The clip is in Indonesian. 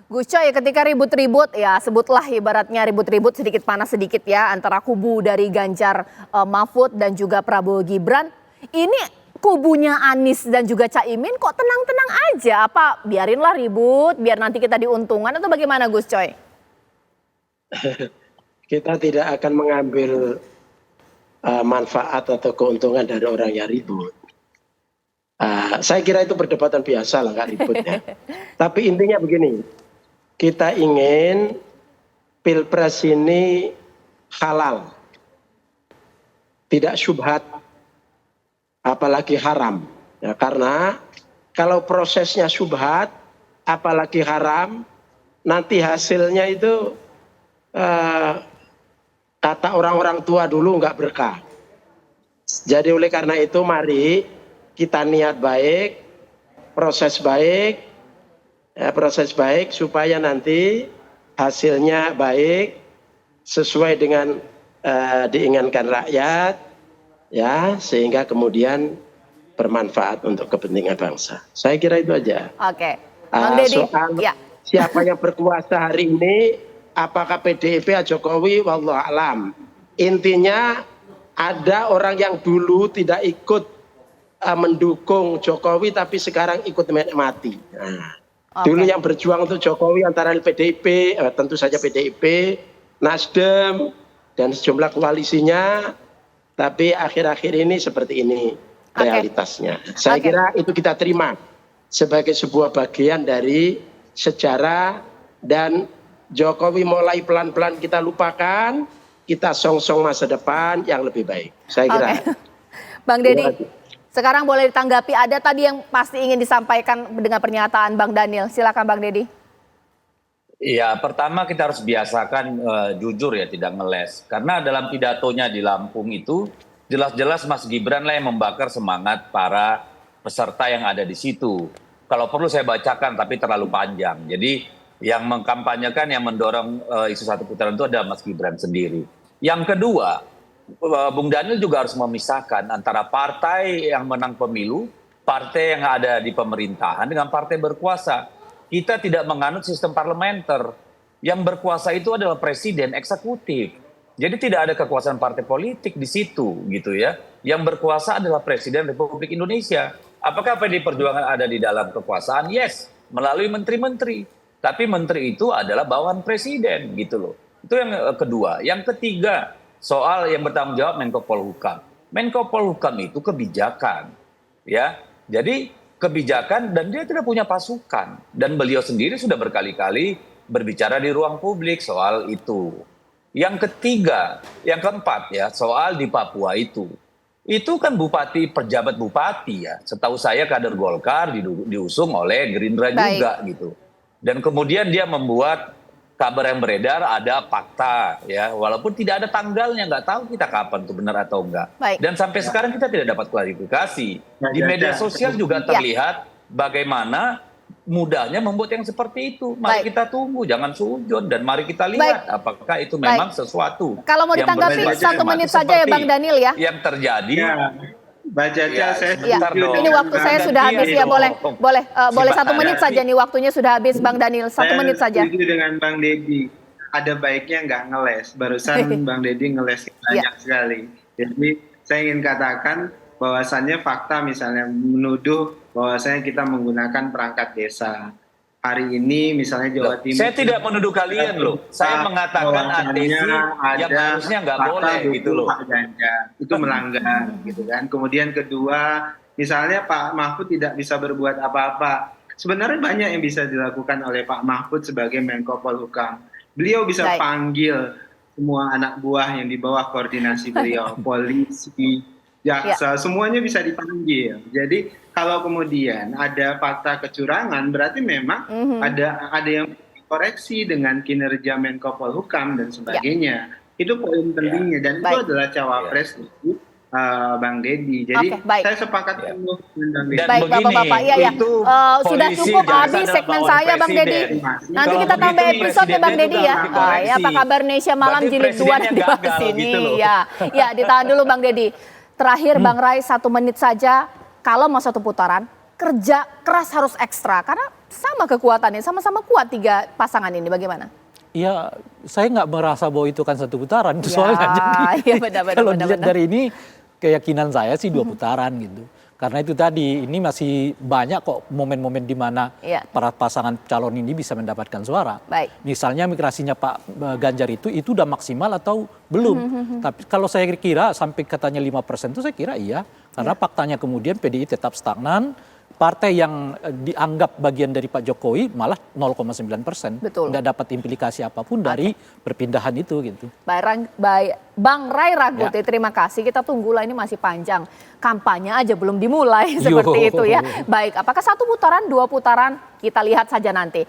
Gus Coy, ketika ribut-ribut ya sebutlah ibaratnya ribut-ribut sedikit panas sedikit ya antara kubu dari Ganjar Mahfud dan juga Prabowo Gibran. Ini kubunya Anies dan juga Caimin kok tenang-tenang aja? Apa biarinlah ribut biar nanti kita diuntungkan atau bagaimana Gus Coy? Kita tidak akan mengambil manfaat atau keuntungan dari orang yang ribut. Saya kira itu perdebatan biasa lah, nggak ribut ya. Tapi intinya begini, kita ingin pilpres ini halal, tidak syubhat, apalagi haram. Ya, karena kalau prosesnya syubhat, apalagi haram, nanti hasilnya itu kata orang-orang tua dulu nggak berkah. Jadi oleh karena itu mari kita niat baik, proses baik supaya nanti hasilnya baik sesuai dengan diinginkan rakyat, ya sehingga kemudian bermanfaat untuk kepentingan bangsa. Saya kira itu aja. Oke, Bang Deddy. Soal siapa yang berkuasa hari ini, apakah PDIP atau Jokowi, wallahu alam. Intinya ada orang yang dulu tidak ikut mendukung Jokowi tapi sekarang ikut menikmati. Dulu yang berjuang untuk Jokowi antara PDIP, tentu saja PDIP, Nasdem dan sejumlah koalisinya, tapi akhir-akhir ini seperti ini realitasnya. Saya kira itu kita terima sebagai sebuah bagian dari sejarah, dan Jokowi mulai pelan-pelan kita lupakan, kita song-song masa depan yang lebih baik. Saya kira. Bang Deddy. Sekarang boleh ditanggapi, ada tadi yang pasti ingin disampaikan dengan pernyataan Bang Daniel. Silakan Bang Deddy. Iya, pertama kita harus biasakan jujur ya, tidak ngeles. Karena dalam pidatonya di Lampung itu jelas-jelas Mas Gibran lah yang membakar semangat para peserta yang ada di situ. Kalau perlu saya bacakan tapi terlalu panjang. Jadi yang mengkampanyekan, yang mendorong isu satu putaran itu adalah Mas Gibran sendiri. Yang kedua, Bung Daniel juga harus memisahkan antara partai yang menang pemilu, partai yang ada di pemerintahan dengan partai berkuasa. Kita tidak menganut sistem parlementer. Yang berkuasa itu adalah presiden eksekutif. Jadi tidak ada kekuasaan partai politik di situ gitu ya. Yang berkuasa adalah Presiden Republik Indonesia. Apakah PDI Perjuangan ada di dalam kekuasaan? Yes, melalui menteri-menteri. Tapi menteri itu adalah bawahan presiden gitu loh. Itu yang kedua. Yang ketiga, soal yang bertanggung jawab Menko Polhukam. Menko Polhukam itu kebijakan, ya. Jadi kebijakan dan dia tidak punya pasukan. Dan beliau sendiri sudah berkali-kali berbicara di ruang publik soal itu. Yang ketiga, yang keempat ya, soal di Papua itu. Itu kan bupati, pejabat bupati ya. Setahu saya kader Golkar diusung oleh Gerindra juga gitu. Dan kemudian dia membuat kabar yang beredar ada fakta ya, walaupun tidak ada tanggalnya, nggak tahu kita kapan itu benar atau enggak. Dan sampai sekarang kita tidak dapat klarifikasi. Di media sosial juga terlihat bagaimana mudahnya membuat yang seperti itu. Mari kita tunggu, jangan sujud, dan mari kita lihat apakah itu memang sesuatu. Kalau mau ditanggapi 1 menit saja ya Bang Daniel ya. Yang terjadi. Mbak Caca, saya ini waktu saya sudah habis ya, boleh 1 menit saja nih, waktunya sudah habis Bang Daniel, 1 menit saja. Saya setuju dengan Bang Deddy, ada baiknya nggak ngeles, barusan Bang Deddy ngeles banyak sekali. Jadi saya ingin katakan bahwasannya fakta misalnya menuduh bahwasannya kita menggunakan perangkat desa. Hari ini misalnya Jawa Timur. Saya tidak menuduh kalian loh. Saya mengatakan adesi yang harusnya nggak boleh gitu loh. Itu melanggar gitu kan. Kemudian kedua, misalnya Pak Mahfud tidak bisa berbuat apa-apa. Sebenarnya banyak yang bisa dilakukan oleh Pak Mahfud sebagai Menko Polhukam. Beliau bisa panggil semua anak buah yang di bawah koordinasi beliau, polisi, jaksa, semuanya bisa dipanggil. Jadi kalau kemudian ada fakta kecurangan, berarti memang ada yang dikoreksi dengan kinerja Menko Polhukam dan sebagainya. Itu poin pentingnya, dan itu adalah cawapres itu Bang Deddy. Jadi saya sepakat penuh dengan Bang Deddy. Baik Bapak-Bapak, sudah cukup habis segmen saya Bang Deddy. Nanti kita tambah episode ya Bang Deddy ya. Apa kabar Indonesia Malam jilid 2 dan dibahas ini. Ya, ditahan dulu Bang Deddy. Terakhir Bang Rai 1 menit saja. Kalau mau 1 putaran, kerja keras harus ekstra? Karena sama kekuatannya, sama-sama kuat tiga pasangan ini, bagaimana? Iya, saya nggak merasa bahwa itu kan satu putaran, Ya, soalnya. Jadi iya, benar-benar, kalau benar-benar. dilihat dari ini, keyakinan saya sih 2 putaran gitu. Karena itu tadi, ini masih banyak kok momen-momen di mana Iya. para pasangan calon ini bisa mendapatkan suara. Baik. Misalnya migrasinya Pak Ganjar itu udah maksimal atau belum. Tapi kalau saya kira sampai katanya 5% itu saya kira iya. Karena faktanya kemudian PDI tetap stagnan. Partai yang dianggap bagian dari Pak Jokowi malah 0,9%. Betul. Nggak dapat implikasi apapun dari perpindahan itu gitu. Bang Ray Rangkuti, terima kasih. Kita tunggulah, ini masih panjang. Kampanye aja belum dimulai seperti itu ya. Baik, apakah 1 putaran, 2 putaran? Kita lihat saja nanti.